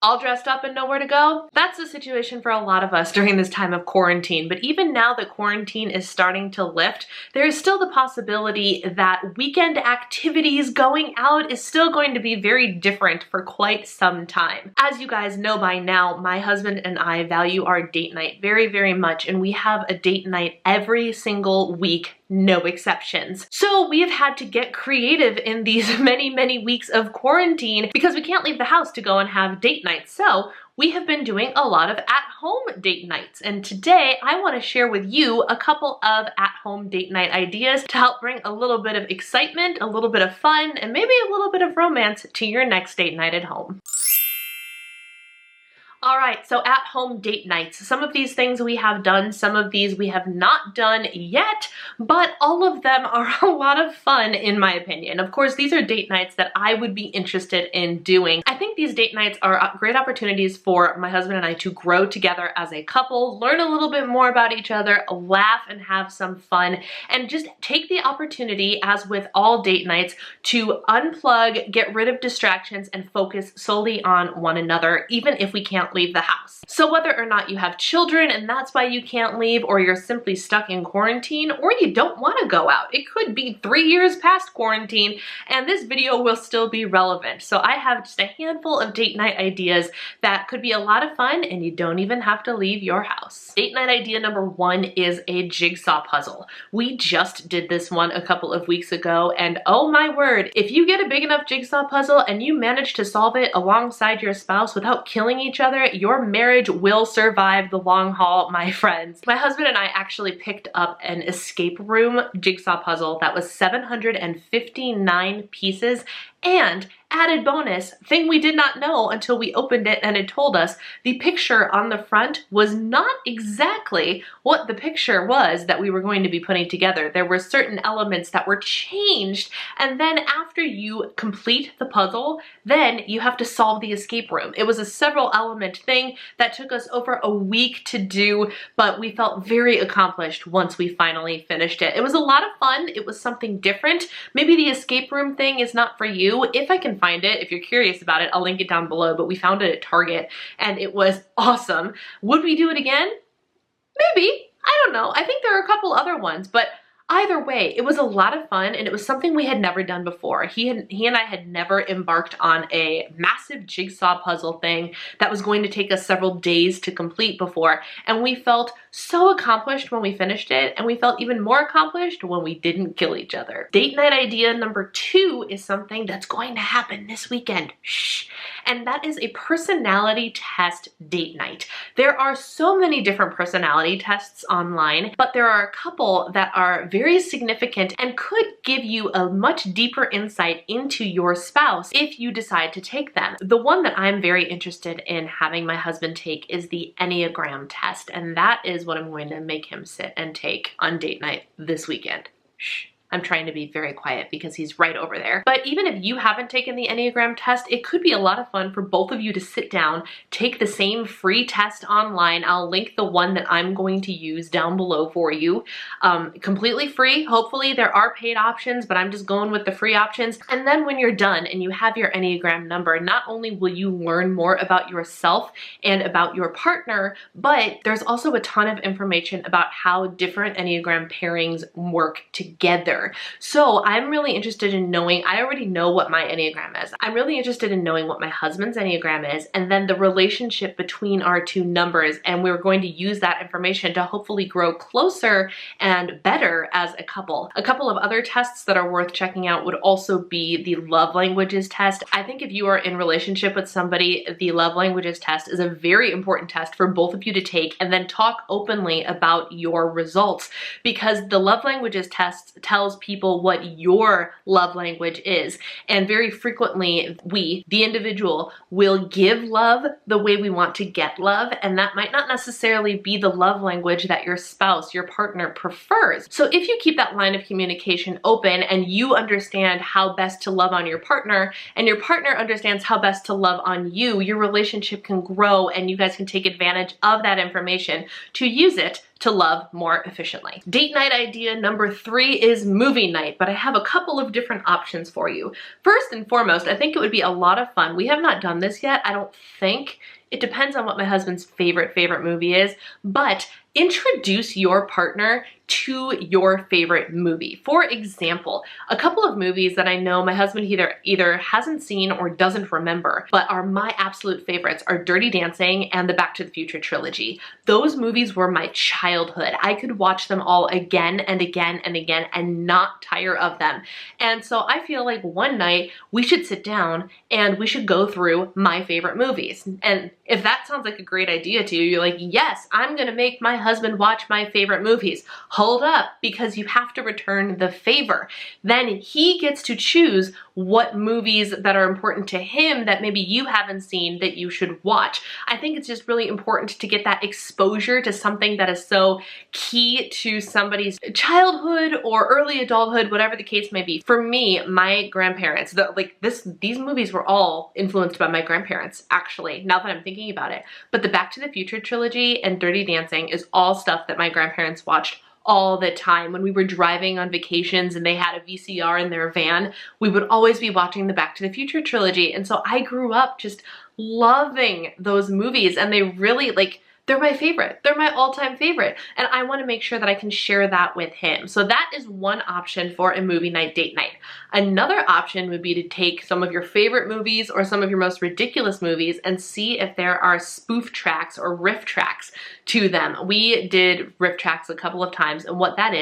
all dressed up and nowhere to go? That's the situation for a lot of us during this time of quarantine. But even now that quarantine is starting to lift, there is still the possibility that weekend activities, going out, is still going to be very different for quite some time. As you guys know by now, my husband and I value our date night very, very much, and we have a date night every single week, no exceptions. So we have had to get creative in these many, many weeks of quarantine because we can't leave the house to go and have date nights. So we have been doing a lot of at-home date nights. And today I want to share with you a couple of at-home date night ideas to help bring a little bit of excitement, a little bit of fun, and maybe a little bit of romance to your next date night at home. All right, so at-home date nights. Some of these things we have done, some of these we have not done yet, but all of them are a lot of fun in my opinion. Of course, these are date nights that I would be interested in doing. I think these date nights are great opportunities for my husband and I to grow together as a couple, learn a little bit more about each other, laugh and have some fun, and just take the opportunity, as with all date nights, to unplug, get rid of distractions, and focus solely on one another, even if we can't leave the house. So whether or not you have children and that's why you can't leave, or you're simply stuck in quarantine, or you don't want to go out, it could be 3 years past quarantine and this video will still be relevant. So I have just a handful of date night ideas that could be a lot of fun and you don't even have to leave your house. Date night idea number 1 is a jigsaw puzzle. We just did this one a couple of weeks ago, and oh my word, if you get a big enough jigsaw puzzle and you manage to solve it alongside your spouse without killing each other, your marriage will survive the long haul, my friends. My husband and I actually picked up an escape room jigsaw puzzle that was 759 pieces, and added bonus, thing we did not know until we opened it and it told us, the picture on the front was not exactly what the picture was that we were going to be putting together. There were certain elements that were changed, and then after you complete the puzzle, then you have to solve the escape room. It was a several element thing that took us over a week to do, but we felt very accomplished once we finally finished it. It was a lot of fun. It was something different. Maybe the escape room thing is not for you. If I can find it, if you're curious about it, I'll link it down below, but we found it at Target and it was awesome. Would we do it again? Maybe. I don't know. I think there are a couple other ones, but either way, it was a lot of fun and it was something we had never done before. He and I had never embarked on a massive jigsaw puzzle thing that was going to take us several days to complete before, and we felt so accomplished when we finished it, and we felt even more accomplished when we didn't kill each other. Date night idea number 2 is something that's going to happen this weekend. Shh. And that is a personality test date night. There are so many different personality tests online, but there are a couple that are very significant and could give you a much deeper insight into your spouse if you decide to take them. The one that I'm very interested in having my husband take is the Enneagram Test, and that is what I'm going to make him sit and take on date night this weekend. Shh. I'm trying to be very quiet because he's right over there. But even if you haven't taken the Enneagram test, it could be a lot of fun for both of you to sit down, take the same free test online. I'll link the one that I'm going to use down below for you. Completely free. Hopefully there are paid options, but I'm just going with the free options. And then when you're done and you have your Enneagram number, not only will you learn more about yourself and about your partner, but there's also a ton of information about how different Enneagram pairings work together. So I'm really interested in knowing, I already know what my Enneagram is. I'm really interested in knowing what my husband's Enneagram is, and then the relationship between our two numbers, and we're going to use that information to hopefully grow closer and better as a couple. A couple of other tests that are worth checking out would also be the love languages test. I think if you are in relationship with somebody, the love languages test is a very important test for both of you to take and then talk openly about your results, because the love languages test tells people what your love language is, and very frequently we, the individual, will give love the way we want to get love, and that might not necessarily be the love language that your spouse, your partner, prefers. So if you keep that line of communication open and you understand how best to love on your partner, and your partner understands how best to love on you, your relationship can grow and you guys can take advantage of that information to use it to love more efficiently. Date night idea number 3 is movie night, but I have a couple of different options for you. First and foremost, I think it would be a lot of fun. We have not done this yet, I don't think. It depends on what my husband's favorite movie is, but introduce your partner to your favorite movie. For example, a couple of movies that I know my husband either hasn't seen or doesn't remember, but are my absolute favorites are Dirty Dancing and the Back to the Future trilogy. Those movies were my childhood. I could watch them all again and again and again and not tire of them. And so I feel like one night we should sit down and we should go through my favorite movies. And if that sounds like a great idea to you, you're like, yes, I'm gonna make my husband watch my favorite movies. Hold up, because you have to return the favor. Then he gets to choose what movies that are important to him that maybe you haven't seen that you should watch. I think it's just really important to get that exposure to something that is so key to somebody's childhood or early adulthood, whatever the case may be. For me, my grandparents, these movies were all influenced by my grandparents, actually, now that I'm thinking about it. But the Back to the Future trilogy and Dirty Dancing is all stuff that my grandparents watched all the time. When we were driving on vacations and they had a VCR in their van, we would always be watching the Back to the Future trilogy. And so I grew up just loving those movies, and they really, they're my favorite. They're my all-time favorite. And I want to make sure that I can share that with him. So that is one option for a movie night, date night. Another option would be to take some of your favorite movies or some of your most ridiculous movies and see if there are spoof tracks or riff tracks to them. We did riff tracks a couple of times, and what that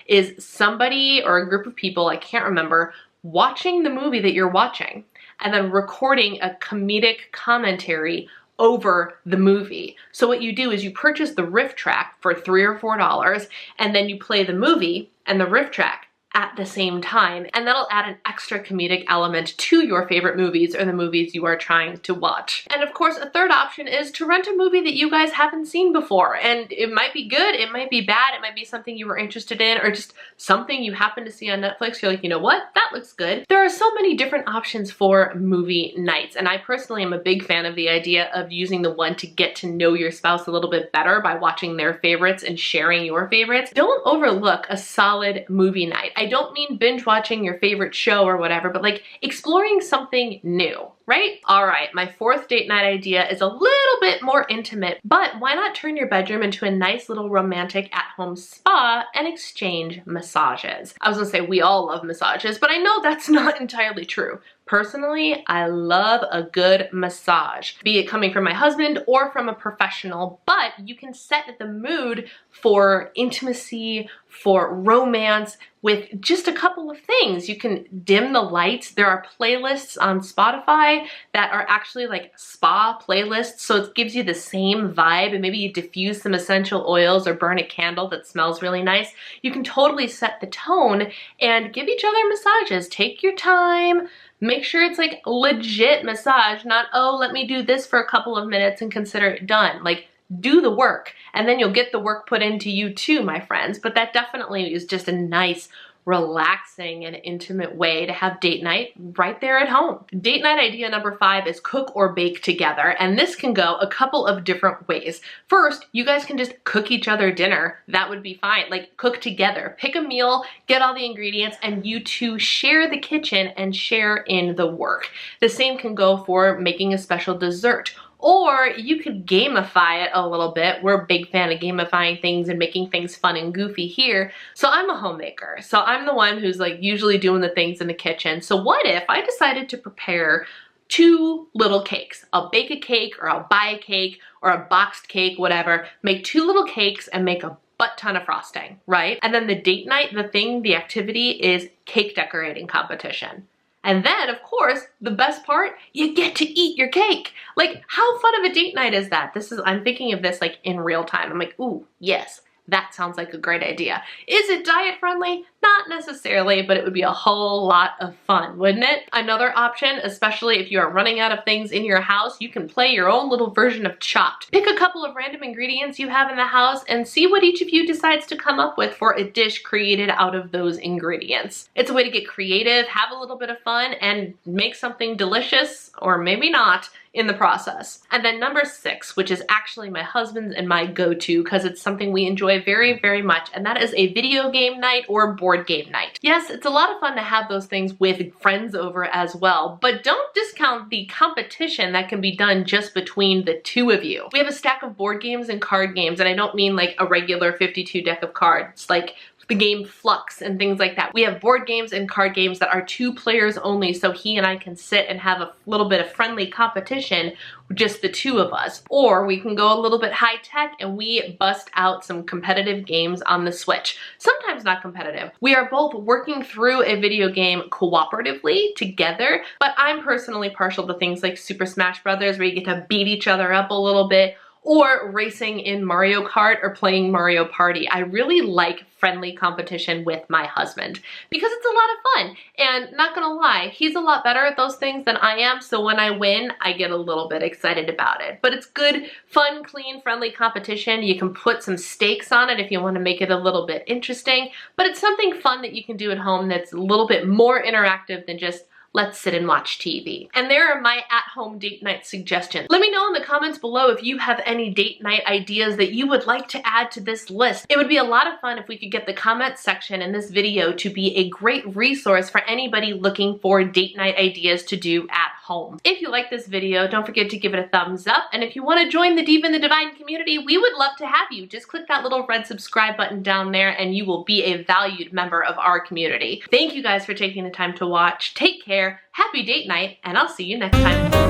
is somebody or a group of people, I can't remember, watching the movie that you're watching and then recording a comedic commentary over the movie. So what you do is you purchase the riff track for $3 or $4, and then you play the movie and the riff track at the same time, and that'll add an extra comedic element to your favorite movies or the movies you are trying to watch. And of course, a third option is to rent a movie that you guys haven't seen before, and it might be good, it might be bad, it might be something you were interested in, or just something you happen to see on Netflix. You're like, you know what, that looks good. There are so many different options for movie nights, and I personally am a big fan of the idea of using the one to get to know your spouse a little bit better by watching their favorites and sharing your favorites. Don't overlook a solid movie night. I don't mean binge watching your favorite show or whatever, but exploring something new, right? All right, my fourth date night idea is a little bit more intimate, but why not turn your bedroom into a nice little romantic at-home spa and exchange massages? I was gonna say we all love massages, but I know that's not entirely true. Personally, I love a good massage, be it coming from my husband or from a professional, but you can set the mood for intimacy, for romance, with just a couple of things. You can dim the lights. There are playlists on Spotify that are actually spa playlists, so it gives you the same vibe, and maybe you diffuse some essential oils or burn a candle that smells really nice. You can totally set the tone and give each other massages. Take your time. Make sure it's legit massage, not, oh, let me do this for a couple of minutes and consider it done. Do the work, and then you'll get the work put into you too, my friends. But that definitely is just a nice, relaxing, and intimate way to have date night right there at home. Date night idea number 5 is cook or bake together, and this can go a couple of different ways. First, you guys can just cook each other dinner. That would be fine. Cook together. Pick a meal, get all the ingredients, and you two share the kitchen and share in the work. The same can go for making a special dessert. Or you could gamify it a little bit. We're a big fan of gamifying things and making things fun and goofy here. So I'm a homemaker. So I'm the one who's usually doing the things in the kitchen. So what if I decided to prepare 2 little cakes? I'll bake a cake, or I'll buy a cake, or a boxed cake, whatever. Make 2 little cakes and make a butt ton of frosting, right? And then the date night, the activity is cake decorating competition. And then, of course, the best part, you get to eat your cake. How fun of a date night is that? I'm thinking of this in real time. I'm like, ooh, yes, that sounds like a great idea. Is it diet friendly? Not necessarily, but it would be a whole lot of fun, wouldn't it? Another option, especially if you are running out of things in your house, you can play your own little version of Chopped. Pick a couple of random ingredients you have in the house and see what each of you decides to come up with for a dish created out of those ingredients. It's a way to get creative, have a little bit of fun, and make something delicious, or maybe not, in the process. And then number 6, which is actually my husband's and my go-to because it's something we enjoy very, very much, and that is a video game night or board game night. Yes, it's a lot of fun to have those things with friends over as well, but don't discount the competition that can be done just between the two of you. We have a stack of board games and card games, and I don't mean like a regular 52 deck of cards, like the game Flux and things like that. We have board games and card games that are 2 players only, so he and I can sit and have a little bit of friendly competition, just the 2 of us. Or we can go a little bit high tech and we bust out some competitive games on the Switch. Sometimes not competitive. We are both working through a video game cooperatively together, but I'm personally partial to things like Super Smash Brothers, where you get to beat each other up a little bit, or racing in Mario Kart or playing Mario Party. I really like friendly competition with my husband because it's a lot of fun. And not gonna lie, he's a lot better at those things than I am, so when I win, I get a little bit excited about it. But it's good, fun, clean, friendly competition. You can put some stakes on it if you want to make it a little bit interesting, but it's something fun that you can do at home that's a little bit more interactive than just let's sit and watch TV. And there are my at-home date night suggestions. Let me know in the comments below if you have any date night ideas that you would like to add to this list. It would be a lot of fun if we could get the comment section in this video to be a great resource for anybody looking for date night ideas to do at home. If you like this video, don't forget to give it a thumbs up. And if you want to join the Diva and the Divine community, we would love to have you. Just click that little red subscribe button down there and you will be a valued member of our community. Thank you guys for taking the time to watch. Take care, happy date night, and I'll see you next time.